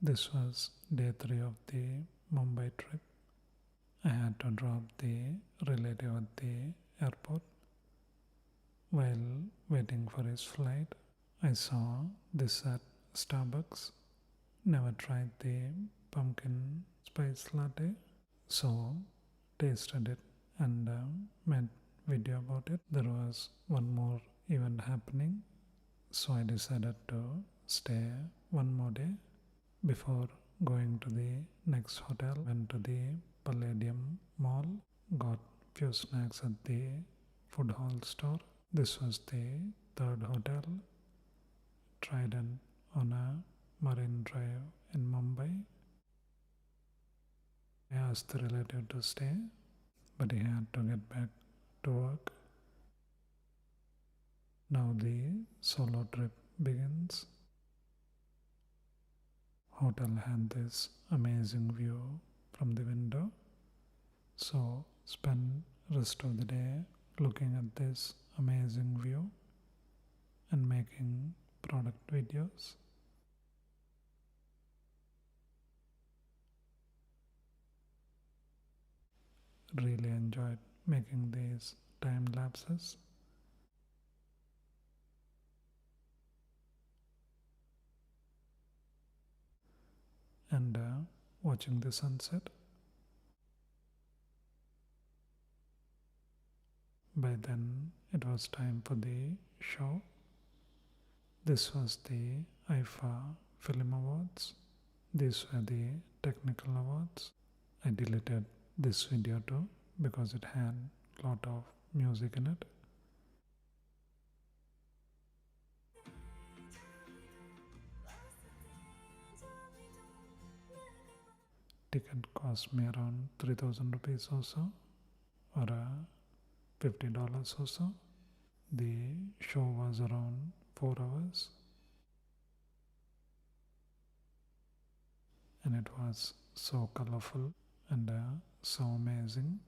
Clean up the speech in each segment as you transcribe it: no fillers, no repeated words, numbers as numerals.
This was day 3 of the Mumbai trip. I had to drop the relative at the airport. While waiting for his flight, I saw this at Starbucks. Never tried the pumpkin spice latte, so tasted it and made video about it. There was one more event happening, so I decided to stay one more day. Before going to the next hotel, went to the Palladium Mall, got few snacks at the food hall store. This was the third hotel, Trident on a Marine Drive in Mumbai. I asked the relative to stay, but he had to get back to work. Now the solo trip begins. Hotel had this amazing view from the window, so spend rest of the day looking at this amazing view and making product videos. Really enjoyed making these time lapses. And watching the sunset. By then it was time for the show. This was the IFA Film Awards. These were the technical awards. I deleted this video too because it had a lot of music in it. Ticket cost me around 3,000 rupees or so, or $50 or so. The show was around 4 hours and it was so colorful and so amazing.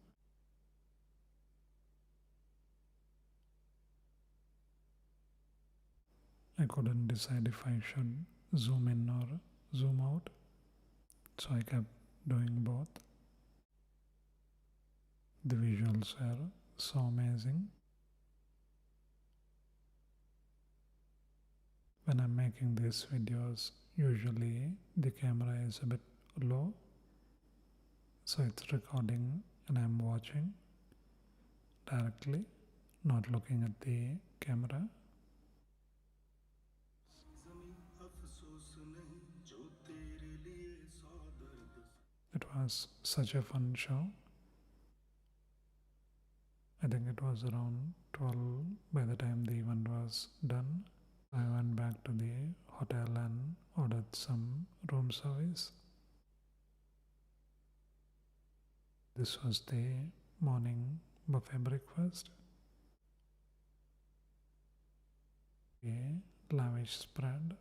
I couldn't decide if I should zoom in or zoom out, so I kept doing both. The visuals were so amazing. When I'm making these videos, usually the camera is a bit low, so it's recording and I'm watching directly, not looking at the camera. It was such a fun show. I think it was around 12 by the time the event was done. I went back to the hotel and ordered some room service. This was the morning buffet breakfast. A lavish spread.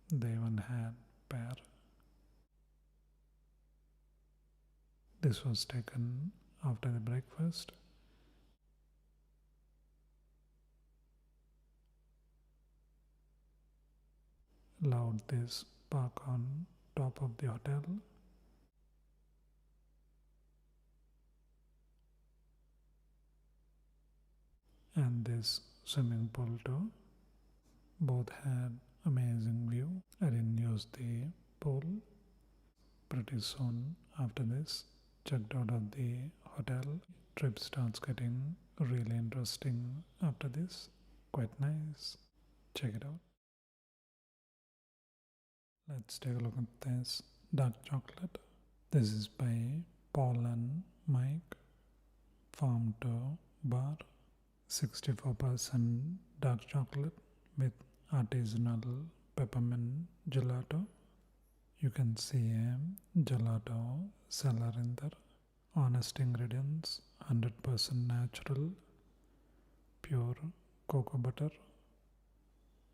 They even had pear. This was taken after the breakfast. Loved this park on top of the hotel. And this swimming pool too. Both had amazing view. I didn't use the pool. Pretty soon after this, checked out of the hotel. Trip starts getting really interesting after this. Quite nice. Check it out. Let's take a look at this dark chocolate. This is by Paul and Mike. Farm to Bar. 64% dark chocolate with artisanal peppermint gelato. You can see a gelato seller in there. Honest ingredients, 100% natural, pure cocoa butter.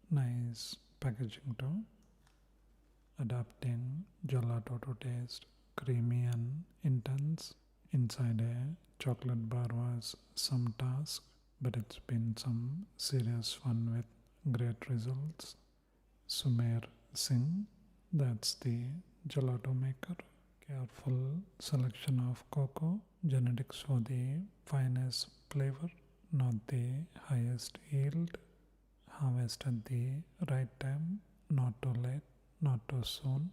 Nice packaging too. Adapting gelato to taste creamy and intense. inside a chocolate bar was some task, but it's been some serious fun with great results. Sumer Singh, that's the gelato maker. Careful selection of cocoa, genetics for the finest flavor, not the highest yield. Harvest at the right time, not too late, not too soon.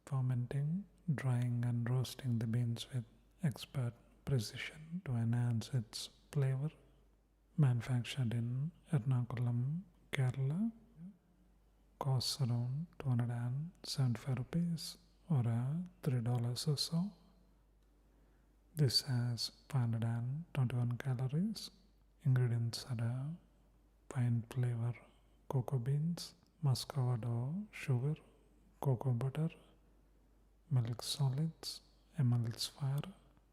Fermenting, drying, and roasting the beans with expert precision to enhance its flavor. Manufactured in Ernakulam, Kerala, costs around 275 rupees or $3 or so. This has 521 calories. Ingredients are pine flavor cocoa beans, muscovado sugar, cocoa butter, milk solids, emulsifier,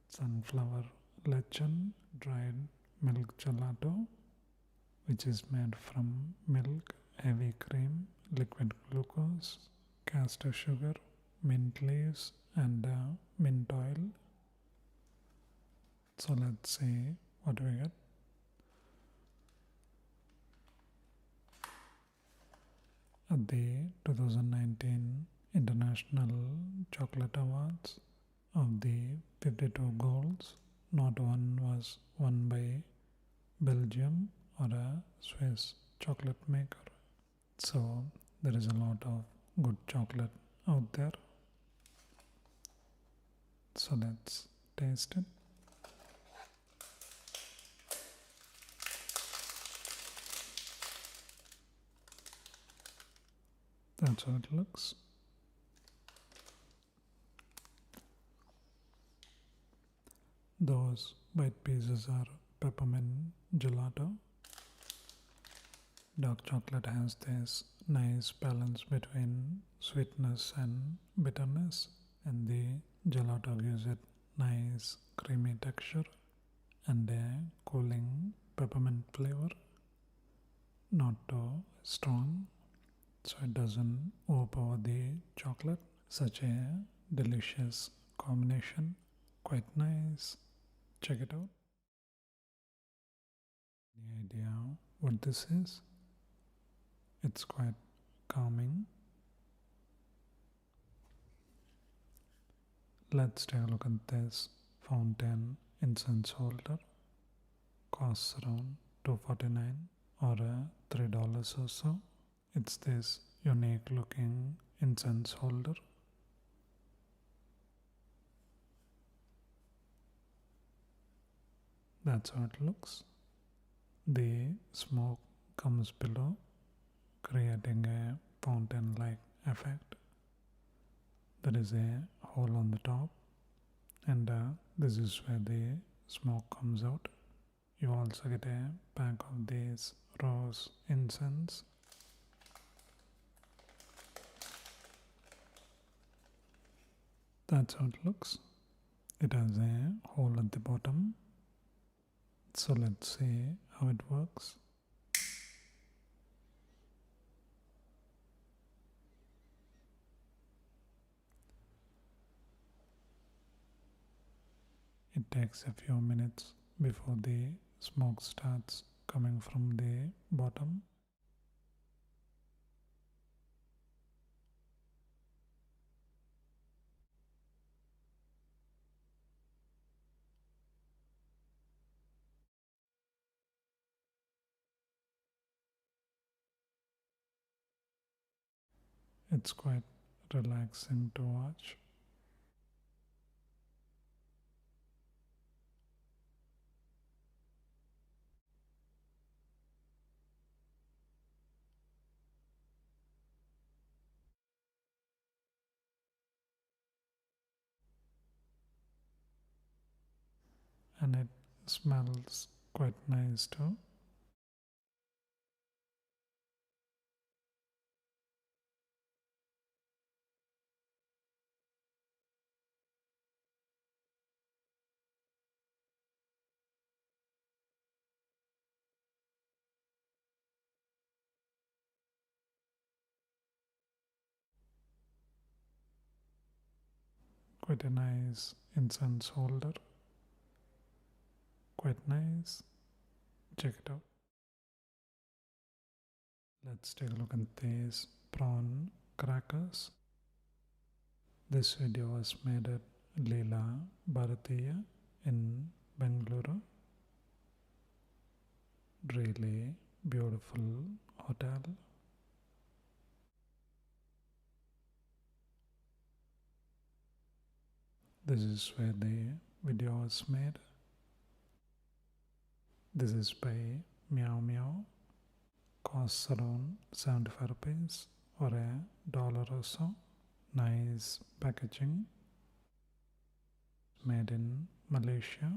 sunflower lecithin, dried milk gelato, which is made from milk, heavy cream, liquid glucose, castor sugar, mint leaves, and mint oil. So let's see what we get. At the 2019 International Chocolate Awards, of the 52 golds, not one was won by Belgium or a Swiss chocolate maker. So there is a lot of good chocolate out there. So let's taste it. That's how it looks. Those white pieces are peppermint gelato. Dark chocolate has this nice balance between sweetness and bitterness, and the gelato gives it nice creamy texture and a cooling peppermint flavor. Not too strong, so it doesn't overpower the chocolate. Such a delicious combination, quite nice. Check it out. Any idea what this is? It's quite calming. Let's take a look at this fountain incense holder. Costs around $249 or $3 or so. It's this unique looking incense holder. That's how it looks. The smoke comes below, creating a fountain-like effect. There is a hole on the top, and this is where the smoke comes out. You also get a pack of these rose incense. That's how it looks. It has a hole at the bottom. So let's see how it works. It takes a few minutes before the smoke starts coming from the bottom. It's quite relaxing to watch. And it smells quite nice too. Quite a nice incense holder. quite nice. Check it out. Let's take a look at these prawn crackers. This video was made at Leela Bharatiya in Bengaluru. Really beautiful hotel. This is where the video was made. This is by Miaow. Costs around 75 rupees or $1 or so. Nice packaging. Made in Malaysia.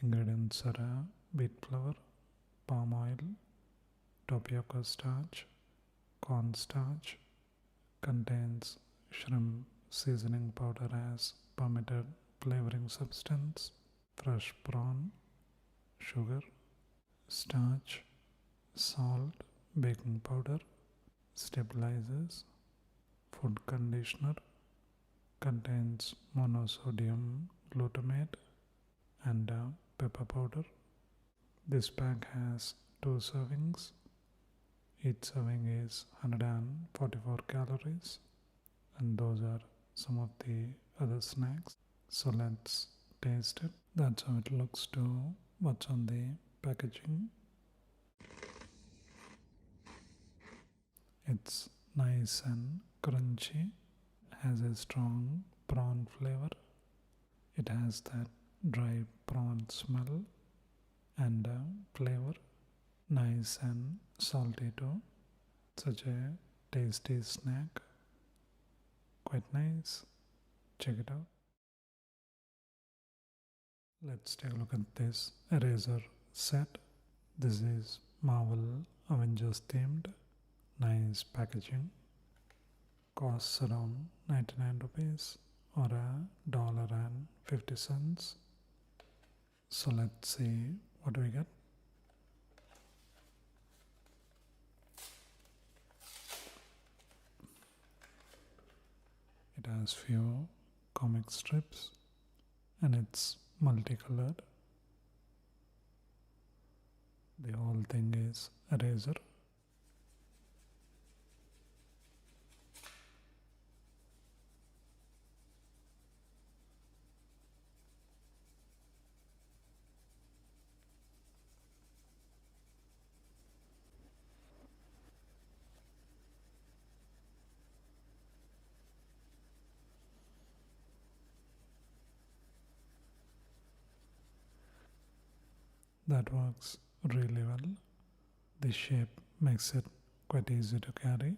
Ingredients are wheat flour, palm oil, tapioca starch, cornstarch. Contains shrimp seasoning powder as permitted flavoring substance, fresh prawn, sugar, starch, salt, baking powder, stabilizers, food conditioner, contains monosodium glutamate and pepper powder. This pack has 2 servings. Each serving is 144 calories, and those are some of the other snacks. So let's taste it. That's how it looks to what's on the packaging. It's nice and crunchy, has a strong prawn flavor. It has that dry prawn smell and flavor. Nice and salty too. Such a tasty snack. Quite nice. Check it out. Let's take a look at this eraser set. This is Marvel Avengers themed. Nice packaging. Costs around 99 rupees or $1.50. So let's see what do we get. It has few comic strips and it's multicolored. The whole thing is eraser. That works really well. The shape makes it quite easy to carry,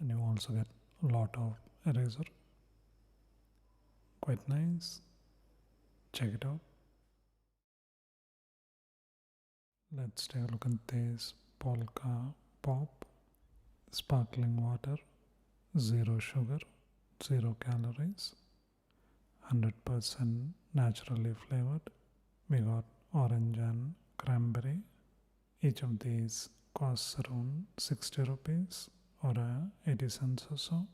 and you also get a lot of eraser. Quite nice. Check it out. Let's take a look at this Polka Pop. Sparkling water, 0 sugar, 0 calories, 100% naturally flavored. We got orange and cranberry. Each of these costs around 60 rupees or 80 cents or so.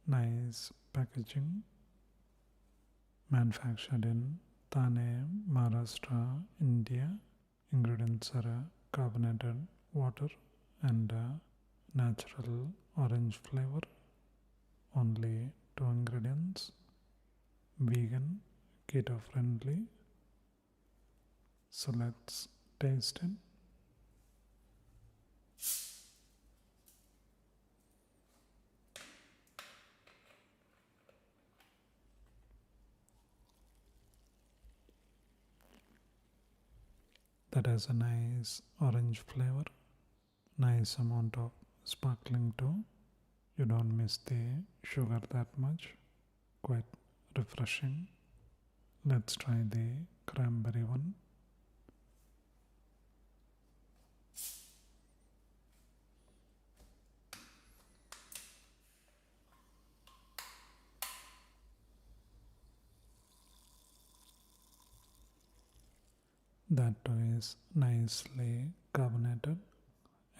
Nice packaging. Manufactured in Thane, Maharashtra, India. Ingredients are carbonated water and natural orange flavor. Only 2 ingredients. Vegan, keto friendly. So let's taste it. That has a nice orange flavor. Nice amount of sparkling too. You don't miss the sugar that much. Quite refreshing. Let's try the cranberry one. That too is nicely carbonated.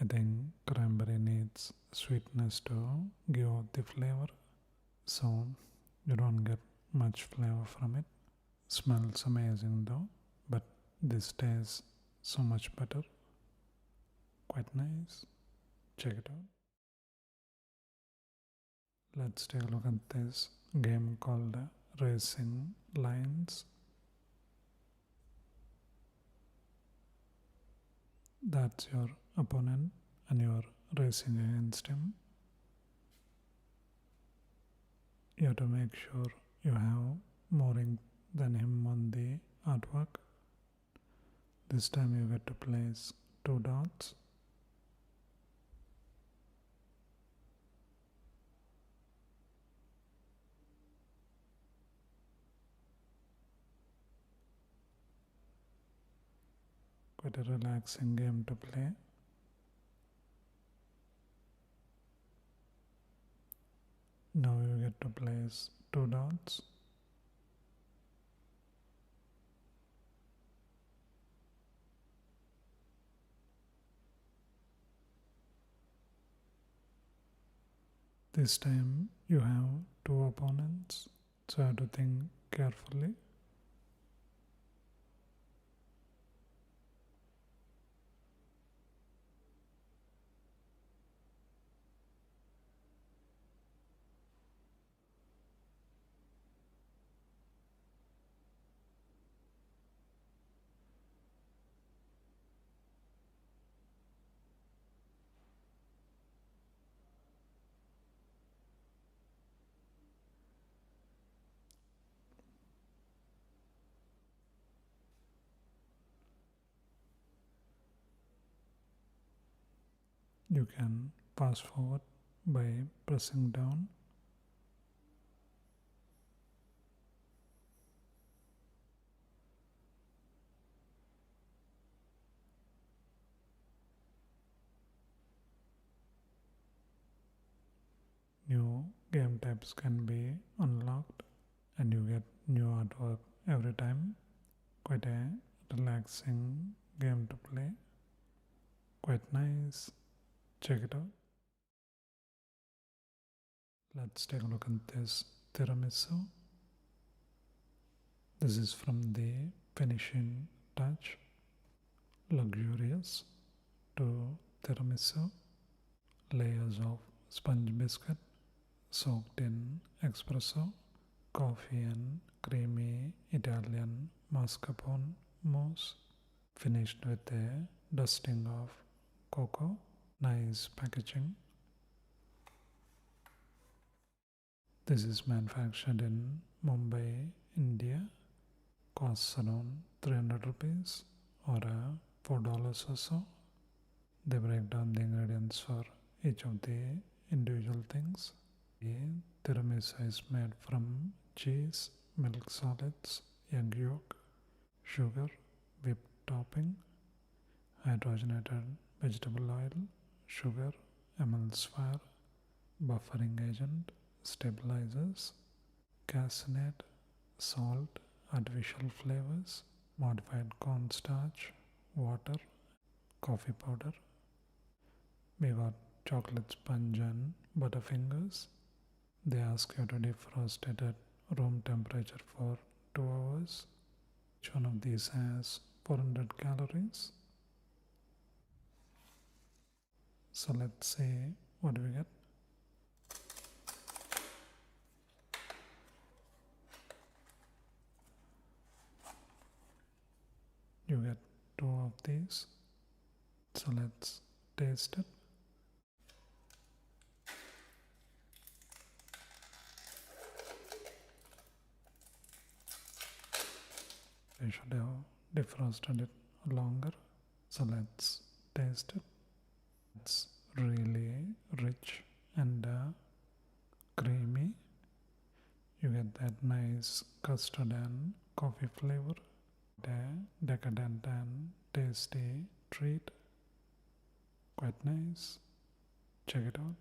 I think cranberry needs sweetness to give out the flavor, so you don't get much flavor from it. Smells amazing though, but this tastes so much better. Quite nice. Check it out. Let's take a look at this game called Racing Lines. That's your opponent and you're racing against him. You have to make sure you have more ink than him on the artwork. This time you get to place 2 dots. Quite a relaxing game to play. Now you get to place 2 dots. This time you have 2 opponents, so you have to think carefully. You can fast forward by pressing down. New game types can be unlocked and you get new artwork every time. Quite a relaxing game to play. Quite nice. Check it out. Let's take a look at this tiramisu. This is from the finishing touch. Luxurious to tiramisu. Layers of sponge biscuit soaked in espresso, coffee and creamy Italian mascarpone mousse, finished with a dusting of cocoa. Nice packaging. This is manufactured in Mumbai, India. Costs around 300 rupees or $4 or so. They break down the ingredients for each of the individual things. The tiramisu is made from cheese, milk solids, egg yolk, sugar, whipped topping, hydrogenated vegetable oil, sugar, emulsifier, buffering agent, stabilizers, caseinate, salt, artificial flavors, modified cornstarch, water, coffee powder. We got chocolate sponge and butterfingers. They ask you to defrost it at room temperature for 2 hours. Each one of these has 400 calories. So let's see what we get. You get 2 of these. So let's taste it. I should have defrosted it longer. So let's taste it. It's really rich and creamy. You get that nice custard and coffee flavor. A decadent and tasty treat. Quite nice. Check it out.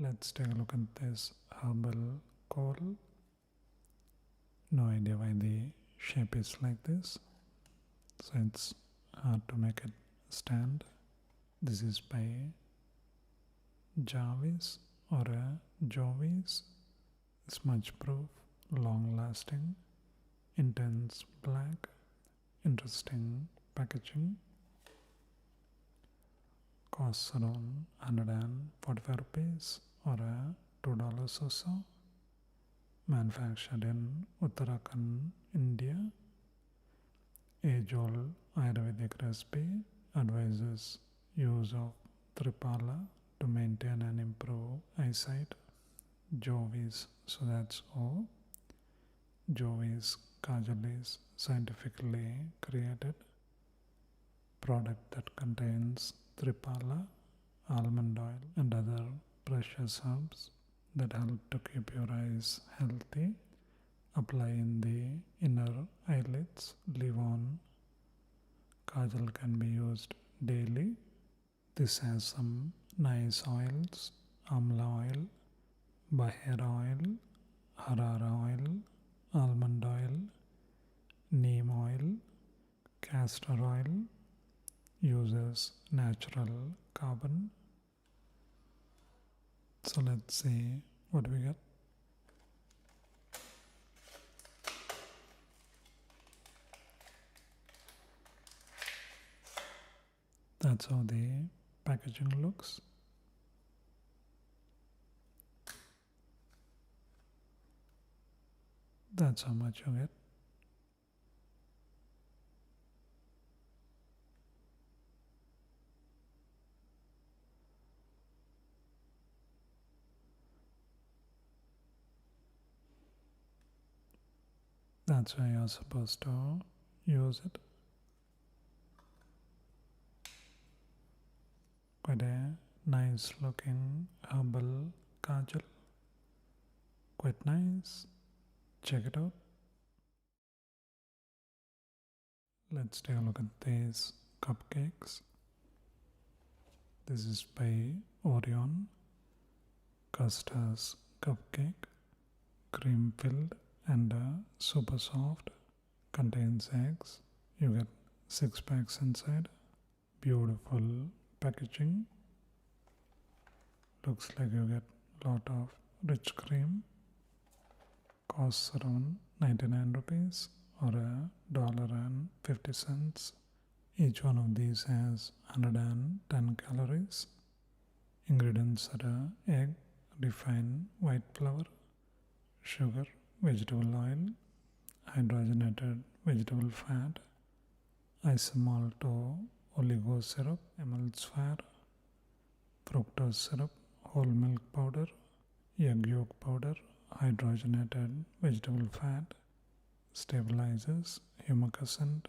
Let's take a look at this herbal coral. No idea why the shape is like this. So it's hard to make it stand. This is by Jovees or Jovees. Smudge proof, long lasting, intense black. Interesting packaging. Costs around 145 rupees or $2 or so. Manufactured in Uttarakhand, India. Age-old Ayurvedic recipe advises use of Tripala to maintain and improve eyesight. Jovees, so that's O. Jovees Kajal is scientifically created product that contains Tripala, almond oil and other precious herbs that help to keep your eyes healthy. Apply in the inner eyelids. Leave on. Kajal can be used daily. This has some nice oils: amla oil, baher oil, harara oil, almond oil, neem oil, castor oil. Uses natural carbon. So let's see what we get. That's how the packaging looks. That's how much you get. That's why you're supposed to use it. Quite a nice looking herbal kajal. Quite nice. Check it out. Let's take a look at these cupcakes. This is by Orion. Custas cupcake. Cream filled and super soft. Contains eggs. You get 6 packs inside. Beautiful packaging. Looks like you get lot of rich cream. Costs around 99 rupees or $1.50. Each one of these has 110 calories. Ingredients are egg, refined white flour, sugar, vegetable oil, hydrogenated vegetable fat, isomalto oligo syrup, emulsifier, fructose syrup, whole milk powder, egg yolk powder, hydrogenated vegetable fat, stabilizers, humectant,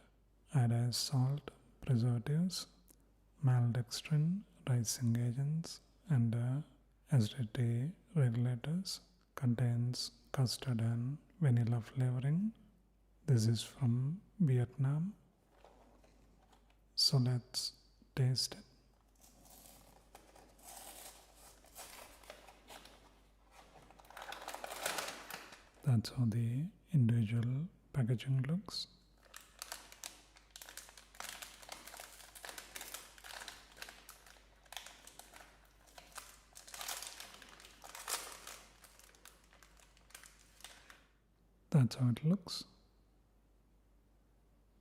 iodized salt, preservatives, maltodextrin, rising agents, and acidity regulators. Contains custard and vanilla flavoring. This is from Vietnam. So let's taste it. That's how the individual packaging looks. That's how it looks.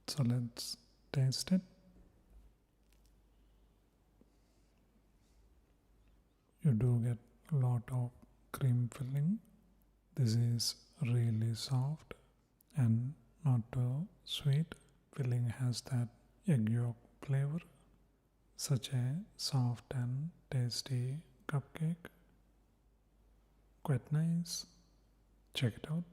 So let's taste it. You do get a lot of cream filling. This is really soft and not too sweet. Filling has that egg yolk flavor. Such a soft and tasty cupcake. Quite nice. Check it out.